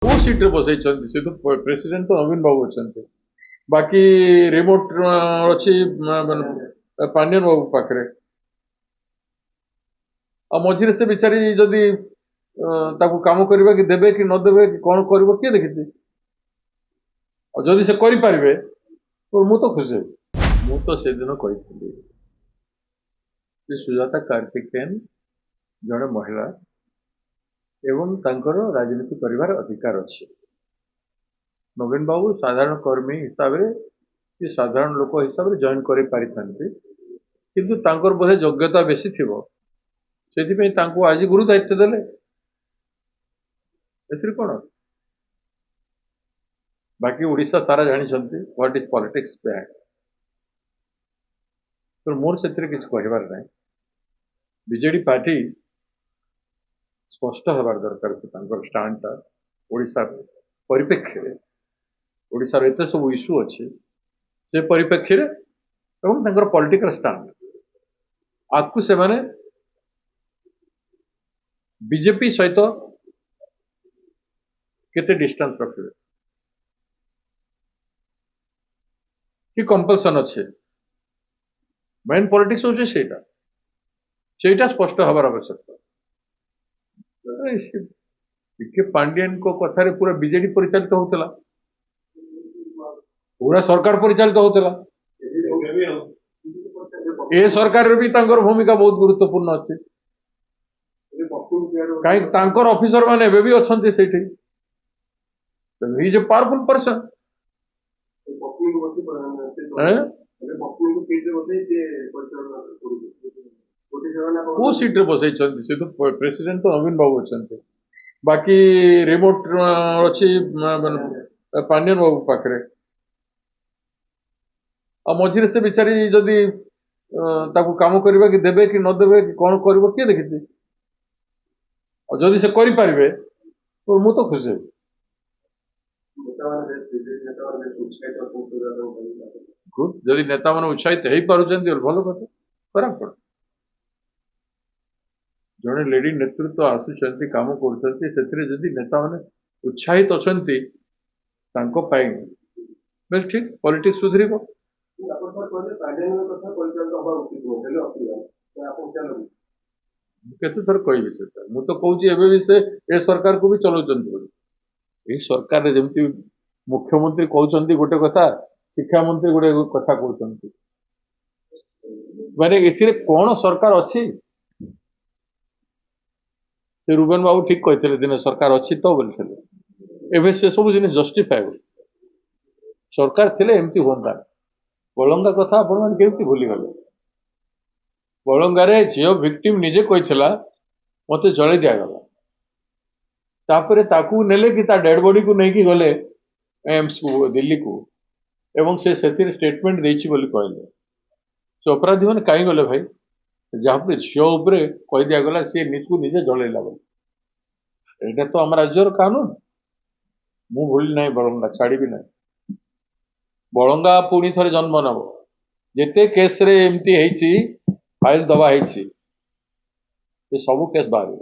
କୋଉ ସିଟ୍ରେ ବସେଇଛନ୍ତି? ସେ ତ ପ୍ରେସିଡେଣ୍ଟ ତ ନବୀନ ବାବୁ ଅଛନ୍ତି। ବାକି ରିମୋଟ ଅଛି ପାଣ୍ଡିଆନ ବାବୁ ପାଖରେ। ଆଉ ମଝିରେ ସେ ବିଚାରି ଯଦି ତାକୁ କାମ କରିବା କି ଦେବେ କି ନ ଦେବେ କି କଣ କରିବ କିଏ ଦେଖିଛି? ଆଉ ଯଦି ସେ କରିପାରିବେ ମୁଁ ତ ଖୁସି ହେବି। ମୁଁ ତ ସେଦିନ କହିଥିଲି ଯେ ସୁଜାତା କାର୍ତ୍ତିକେୟନ ଜଣେ ମହିଳା ଏବଂ ତାଙ୍କର ରାଜନୀତି କରିବାର ଅଧିକାର ଅଛି। ନବୀନ ବାବୁ ସାଧାରଣ କର୍ମୀ ହିସାବରେ କି ସାଧାରଣ ଲୋକ ହିସାବରେ ଜଏନ୍ କରିପାରିଥାନ୍ତି, କିନ୍ତୁ ତାଙ୍କର ବୋଧେ ଯୋଗ୍ୟତା ବେଶୀ ଥିବ, ସେଥିପାଇଁ ତାଙ୍କୁ ଆଜି ଗୁରୁ ଦାୟିତ୍ୱ ଦେଲେ। ଏଥିରେ କ'ଣ? ବାକି ଓଡ଼ିଶା ସାରା ଜାଣିଛନ୍ତି ହ୍ୱାଟ ଇଜ୍ ପଲିଟିକ୍ସ ବ୍ୟାଡ୍। ତ ମୋର ସେଥିରେ କିଛି କହିବାର ନାହିଁ। ବିଜେଡି ପାର୍ଟି ସ୍ପଷ୍ଟ ହେବାର ଦରକାର ଅଛି ତାଙ୍କର ଷ୍ଟାଣ୍ଡଟା ଓଡ଼ିଶା ପରିପ୍ରେକ୍ଷୀରେ। ଓଡ଼ିଶାର ଏତେ ସବୁ ଇସ୍ୟୁ ଅଛି, ସେ ପରିପ୍ରେକ୍ଷୀରେ ଏବଂ ତାଙ୍କର ପଲିଟିକାଲ ଷ୍ଟାଣ୍ଡ ଆକୁ ସେମାନେ ବିଜେପି ସହିତ କେତେ ଡିଷ୍ଟାନ୍ସ ରଖିବେ କି କମ୍ପଲସନ୍ ଅଛି। ମେନ୍ ପଲିଟିକ୍ସ ହଉଛି ସେଇଟା ସ୍ପଷ୍ଟ ହେବାର ଆବଶ୍ୟକତା। ଟିକେ ପାଣ୍ଡିଆନଙ୍କ କଥାରେ ପୁରା ବିଜେଡି ପରିଚାଳିତ ହଉଥିଲା, ପୁରା ସରକାର ପରିଚାଳିତ ହଉଥିଲା। ଏ ସରକାରରେ ବି ତାଙ୍କର ଭୂମିକା ବହୁତ ଗୁରୁତ୍ୱପୂର୍ଣ୍ଣ ଅଛି। କାହିଁକି ତାଙ୍କର ଅଫିସର ମାନେ ଏବେ ବି ଅଛନ୍ତି ସେଇଠି। ହି ଇଜ ଏ ପାୱାରଫୁଲ ପର୍ସନ। କୋଉ ସିଟ୍ରେ ବସେଇଛନ୍ତି? ସେ ତ ପ୍ରେସିଡେଣ୍ଟ ତ ନବୀନ ବାବୁ ଅଛନ୍ତି। ବାକି ରିମୋଟ ଅଛି ପାଣ୍ଡିଆନ ବାବୁ ପାଖରେ। ଆଉ ମଝିରେ ସେ ବିଚାରି ଯଦି ତାକୁ କାମ କରିବା କି ଦେବେ କି ନ ଦେବେ କି କଣ କରିବ କିଏ ଦେଖିଛି? ଆଉ ଯଦି ସେ କରିପାରିବେ ମୁଁ ତ ଖୁସି ହେବି। ଯଦି ନେତାମାନେ ଉତ୍ସାହିତ ହେଇପାରୁଛନ୍ତି ଭଲ କଥା, ଖରାପ କ'ଣ? ଜଣେ ଲେଡି ନେତୃତ୍ୱ ଆସୁଛନ୍ତି, କାମ କରୁଛନ୍ତି, ସେଥିରେ ଯଦି ନେତାମାନେ ଉତ୍ସାହିତ ଅଛନ୍ତି ତାଙ୍କ ପାଇଁ ବେଶ ଠିକ, ପଲିଟିକ୍ସ ସୁଧରିବ। କେତେ ଥର କହିବି ସେଟା? ମୁଁ ତ କହୁଛି ଏବେ ବି ସେ ଏ ସରକାରକୁ ବି ଚଲାଉଛନ୍ତି ବୋଲି। ଏଇ ସରକାରରେ ଯେମିତି ମୁଖ୍ୟମନ୍ତ୍ରୀ କହୁଛନ୍ତି ଗୋଟେ କଥା, ଶିକ୍ଷାମନ୍ତ୍ରୀ ଗୋଟେ କଥା କହୁଛନ୍ତି, ମାନେ ଏଥିରେ କ'ଣ ସରକାର ଅଛି? ସେ ରୁବେନ ବାବୁ ଠିକ କହିଥିଲେ ଦିନେ, ସରକାର ଅଛି ତ ବୋଲିଥିଲେ। ଏବେ ସେ ସବୁ ଜିନିଷ ଜଷ୍ଟିଫାଏ ହୁଏ। ସରକାର ଥିଲେ ଏମିତି ହୁଅନ୍ତା। ବଳଙ୍ଗା କଥା ଆପଣମାନେ କେମିତି ଭୁଲିଗଲେ? ବଳଙ୍ଗାରେ ଝିଅ ଭିକ୍ଟିମ ନିଜେ କହିଥିଲା ମତେ ଜଳେଇ ଦିଆଗଲା, ତାପରେ ତାକୁ ନେଲେ କି ତା ଡେଡ ବଡିକୁ ନେଇକି ଗଲେ ଏମ୍ସକୁ, ଦିଲ୍ଲୀକୁ, ଏବଂ ସେ ସେଥିରେ ଷ୍ଟେଟମେଣ୍ଟ ଦେଇଛି ବୋଲି କହିଲେ। ସେ ଅପରାଧୀ ମାନେ କାହିଁ ଗଲେ ଭାଇ? ଯାହାପରେ ଝିଅ ଉପରେ କହି ଦିଆଗଲା ସିଏ ନିଜକୁ ନିଜେ ଜଳେଇଲା ବୋଲି। ଏଇଟା ତ ଆମ ରାଜ୍ୟର କାନୁନ। ମୁଁ ଭୁଲି ନାହିଁ ବଳଙ୍ଗା, ଛାଡ଼ିବି ନାହିଁ। ବଳଙ୍ଗା ପୁଣି ଥରେ ଜନ୍ମ ନେବ। ଯେତେ କେସରେ ଏମିତି ହେଇଛି, ଫାଇଲ ଦବା ହେଇଛି, ସେ ସବୁ କେସ୍ ବାହାରିବ।